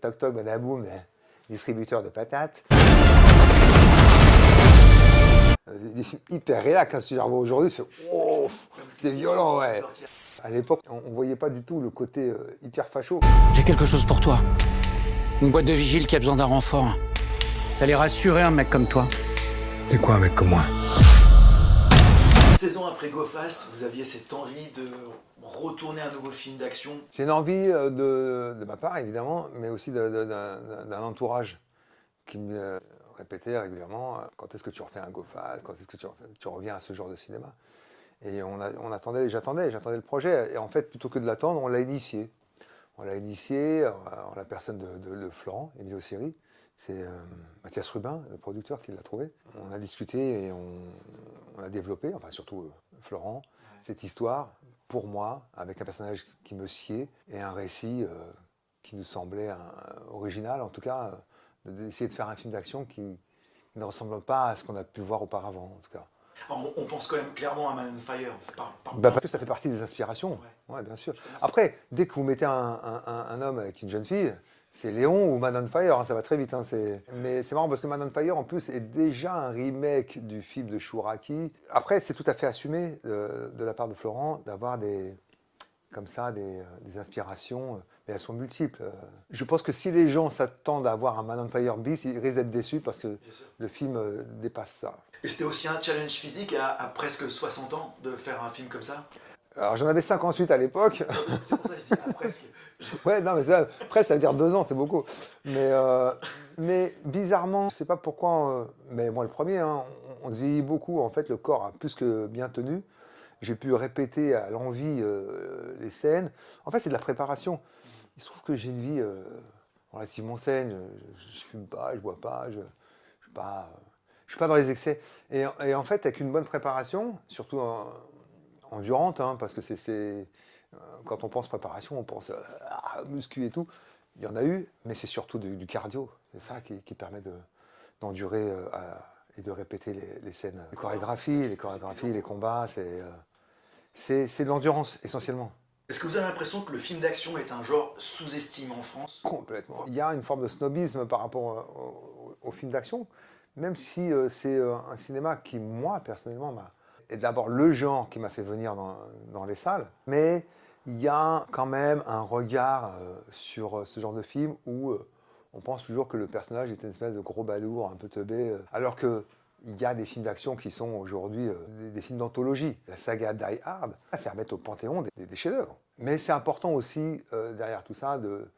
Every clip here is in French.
toc toc badaboum, distributeur de patates. Des films hyper réac, hein, si je les revois aujourd'hui, oh, c'est violent, ouais. À l'époque, on voyait pas du tout le côté hyper facho. J'ai quelque chose pour toi. Une boîte de vigile qui a besoin d'un renfort. Ça allait rassurer un mec comme toi. C'est quoi un mec comme moi? Saison après Go Fast, vous aviez cette envie de retourner un nouveau film d'action. C'est une envie de ma part, évidemment, mais aussi d'un entourage qui me répétait régulièrement quand est-ce que tu refais un Go Fast, quand est-ce que tu reviens à ce genre de cinéma. Et j'attendais le projet. Et en fait, plutôt que de l'attendre, on l'a initié. On l'a initié en la personne de Florent, Emilio Siri. C'est Mathias Rubin, le producteur, qui l'a trouvé. On a discuté et on a développé, enfin surtout Florent, cette histoire, pour moi, avec un personnage qui me sied et un récit qui nous semblait original, en tout cas, d'essayer de faire un film d'action qui ne ressemble pas à ce qu'on a pu voir auparavant, en tout cas. Alors, on pense quand même clairement à Man on Fire. Parce que ça fait partie des inspirations, ouais, bien sûr. Après, dès que vous mettez un homme avec une jeune fille, c'est Léon ou Man on Fire, hein, ça va très vite. Hein, mais c'est marrant parce que Man on Fire, en plus, est déjà un remake du film de Chouraki. Après, c'est tout à fait assumé de la part de Florent d'avoir des inspirations, mais elles sont multiples. Je pense que si les gens s'attendent à avoir un Man on Fire bis, ils risquent d'être déçus parce que le film dépasse ça. Et c'était aussi un challenge physique à presque 60 ans de faire un film comme ça? Alors j'en avais 58 à l'époque. C'est pour ça que je dis presque. Ouais, non, mais ça, presque, ça veut dire 2 ans, c'est beaucoup. Mais bizarrement, je sais pas pourquoi, mais moi le premier, hein, on se vieillit beaucoup. En fait, le corps a plus que bien tenu. J'ai pu répéter à l'envi les scènes. En fait, c'est de la préparation. Il se trouve que j'ai une vie relativement saine. Je fume pas, je bois pas, je suis pas dans les excès. Et en fait, avec une bonne préparation, surtout endurante, hein, parce que quand on pense préparation, on pense muscu et tout. Il y en a eu, mais c'est surtout du cardio. C'est ça qui permet d'endurer et de répéter les scènes. Les chorégraphies, les combats, c'est de l'endurance essentiellement. Est-ce que vous avez l'impression que le film d'action est un genre sous-estimé en France? Complètement. Il y a une forme de snobisme par rapport au film d'action, même si c'est un cinéma qui, moi, personnellement, est d'abord le genre qui m'a fait venir dans les salles, mais il y a quand même un regard sur ce genre de film où on pense toujours que le personnage est une espèce de gros balourd, un peu teubé, alors qu'il y a des films d'action qui sont aujourd'hui des films d'anthologie. La saga Die Hard, c'est à mettre au panthéon des chefs-d'œuvre. Mais c'est important aussi, derrière tout ça, de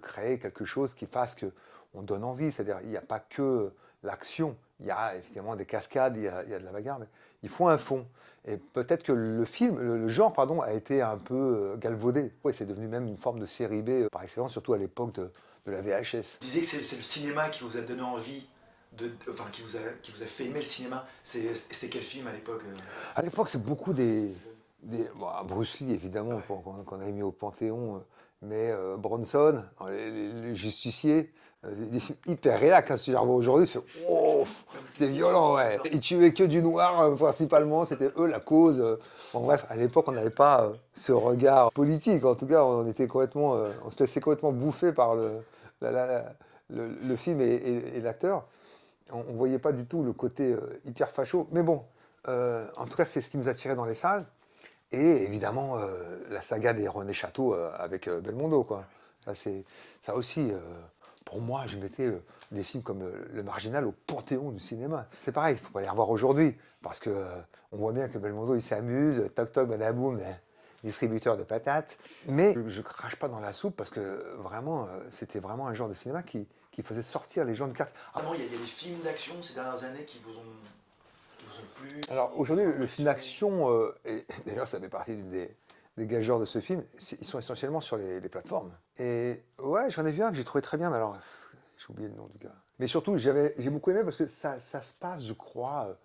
créer quelque chose qui fasse qu'on donne envie. C'est-à-dire qu'il n'y a pas que l'action. Il y a évidemment des cascades, il y a de la bagarre, mais il faut un fond. Et peut-être que le genre, a été un peu galvaudé. Ouais, c'est devenu même une forme de série B par excellence, surtout à l'époque de la VHS. Vous disiez que c'est le cinéma qui vous a donné envie, qui vous a fait aimer le cinéma. C'était quel film à l'époque? À l'époque, c'est beaucoup Bruce Lee, évidemment, qu'on avait mis au Panthéon, mais Bronson, les Justiciers, des films hyper réac, hein, si je les revois aujourd'hui, oh, c'est violent, ouais. Ils tuaient que du noir, principalement, c'était eux la cause. Bon, bref, à l'époque, on n'avait pas ce regard politique, en tout cas, on se laissait complètement bouffer par le film et l'acteur. On ne voyait pas du tout le côté hyper facho, mais bon, en tout cas, c'est ce qui nous attirait dans les salles. Et évidemment, la saga des René Château avec Belmondo, quoi. Ça aussi, pour moi, je mettais des films comme Le Marginal au panthéon du cinéma. C'est pareil, il faut pas les revoir aujourd'hui, parce que on voit bien que Belmondo, il s'amuse, toc toc, badaboum, distributeur de patates. Mais je crache pas dans la soupe, parce que vraiment, c'était vraiment un genre de cinéma qui faisait sortir les gens du quartier. Il y a des films d'action ces dernières années qui vous ont plu? Alors aujourd'hui, le film d'action, et d'ailleurs ça fait partie des gageurs de ce film, ils sont essentiellement sur les plateformes. Et ouais, j'en ai vu un que j'ai trouvé très bien, mais alors j'ai oublié le nom du gars. Mais surtout, j'ai beaucoup aimé parce que ça se passe, je crois,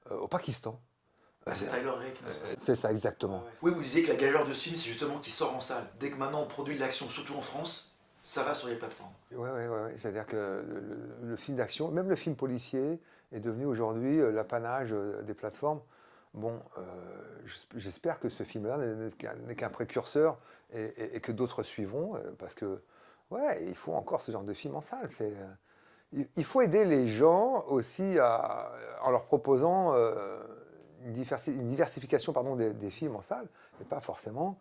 au Pakistan. C'est Tyler Rake. C'est ça, exactement. Oui, vous disiez que la gageure de ce film, c'est justement qu'il sort en salle. Dès que maintenant on produit de l'action, surtout en France, ça va sur les plateformes. Ouais. C'est-à-dire que le film d'action, même le film policier, est devenu aujourd'hui l'apanage des plateformes. Bon, j'espère que ce film-là n'est qu'un précurseur et que d'autres suivront, parce que Ouais, il faut encore ce genre de film en salle. Il faut aider les gens aussi en leur proposant une diversification pardon, des films en salle, mais pas forcément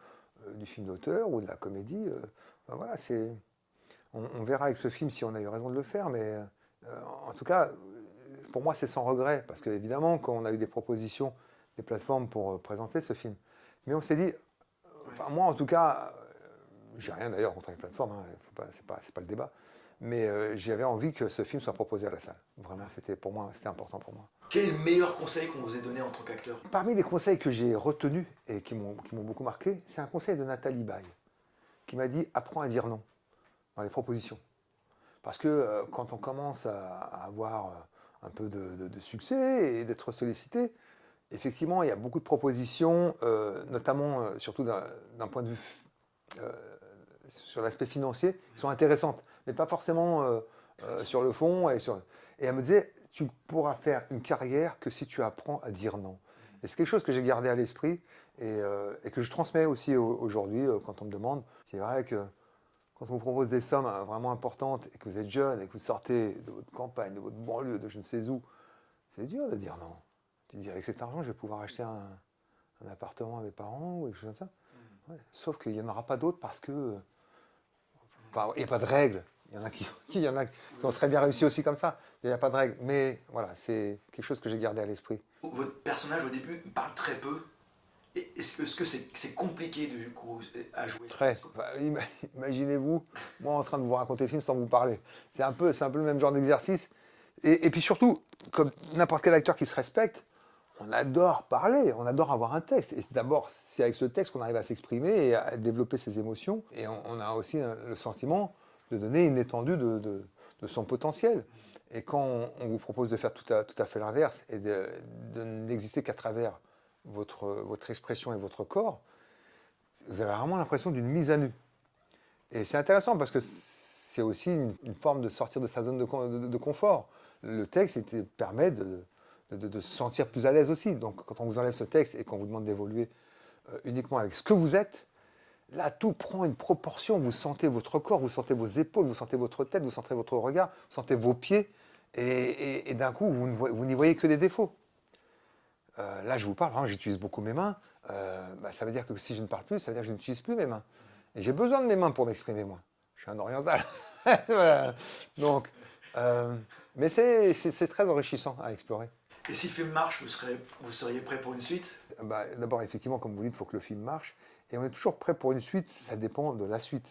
du film d'auteur ou de la comédie. Ben voilà, on verra avec ce film si on a eu raison de le faire, mais en tout cas, pour moi, c'est sans regret, parce qu'évidemment, quand on a eu des propositions des plateformes pour présenter ce film, mais on s'est dit, enfin moi en tout cas, j'ai rien d'ailleurs contre les plateformes, hein, c'est pas le débat, mais j'avais envie que ce film soit proposé à la salle. Vraiment, c'était important pour moi. Quel est le meilleur conseil qu'on vous ait donné en tant qu'acteur? Parmi les conseils que j'ai retenus et qui m'ont beaucoup marqué, c'est un conseil de Nathalie Baye, qui m'a dit « apprends à dire non » dans les propositions. Parce que quand on commence à avoir un peu de succès et d'être sollicité, effectivement, il y a beaucoup de propositions, notamment, surtout d'un point de vue sur l'aspect financier, qui sont intéressantes, mais pas forcément sur le fond. Et elle me disait, tu pourras faire une carrière que si tu apprends à dire non. Et c'est quelque chose que j'ai gardé à l'esprit et que je transmets aussi aujourd'hui quand on me demande. C'est vrai que quand on vous propose des sommes vraiment importantes et que vous êtes jeune et que vous sortez de votre campagne, de votre banlieue, de je ne sais où, c'est dur de dire non. Tu te dis, avec cet argent, je vais pouvoir acheter un appartement à mes parents ou quelque chose comme ça. Ouais. Sauf qu'il n'y en aura pas d'autres parce que... Enfin, il n'y a pas de règles. Il y en a qui ont très bien réussi aussi comme ça. Il n'y a pas de règles. Mais voilà, c'est quelque chose que j'ai gardé à l'esprit. Votre personnage, au début, parle très peu. Est-ce que c'est compliqué, du coup, à jouer? Très. Enfin, imaginez-vous, moi en train de vous raconter le film sans vous parler. C'est un peu le même genre d'exercice. Et puis surtout, comme n'importe quel acteur qui se respecte, on adore parler, on adore avoir un texte. Et d'abord, c'est avec ce texte qu'on arrive à s'exprimer et à développer ses émotions. Et on a aussi le sentiment de donner une étendue de son potentiel. Et quand on vous propose de faire tout à fait l'inverse et de n'exister qu'à travers votre expression et votre corps, vous avez vraiment l'impression d'une mise à nu. Et c'est intéressant parce que c'est aussi une forme de sortir de sa zone de confort. Le texte permet de se sentir plus à l'aise aussi. Donc quand on vous enlève ce texte et qu'on vous demande d'évoluer uniquement avec ce que vous êtes, là tout prend une proportion. Vous sentez votre corps, vous sentez vos épaules, vous sentez votre tête, vous sentez votre regard, vous sentez vos pieds. Et d'un coup, vous n'y voyez que des défauts. Là, je vous parle, j'utilise beaucoup mes mains. Ça veut dire que si je ne parle plus, ça veut dire que je n'utilise plus mes mains. Et j'ai besoin de mes mains pour m'exprimer, moi. Je suis un oriental. Voilà. Donc, mais c'est très enrichissant à explorer. Et si le film marche, vous seriez prêt pour une suite? D'abord, effectivement, comme vous dites, il faut que le film marche. Et on est toujours prêt pour une suite, ça dépend de la suite,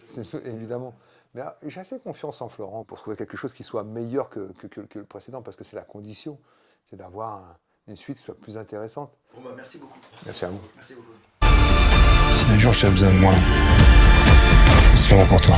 évidemment. Mais j'ai assez confiance en Florent pour trouver quelque chose qui soit meilleur que le précédent, parce que c'est la condition, c'est d'avoir une suite qui soit plus intéressante. Bon, merci beaucoup. Merci à vous. Merci beaucoup. Si un jour tu as besoin de moi, je serai là pour toi.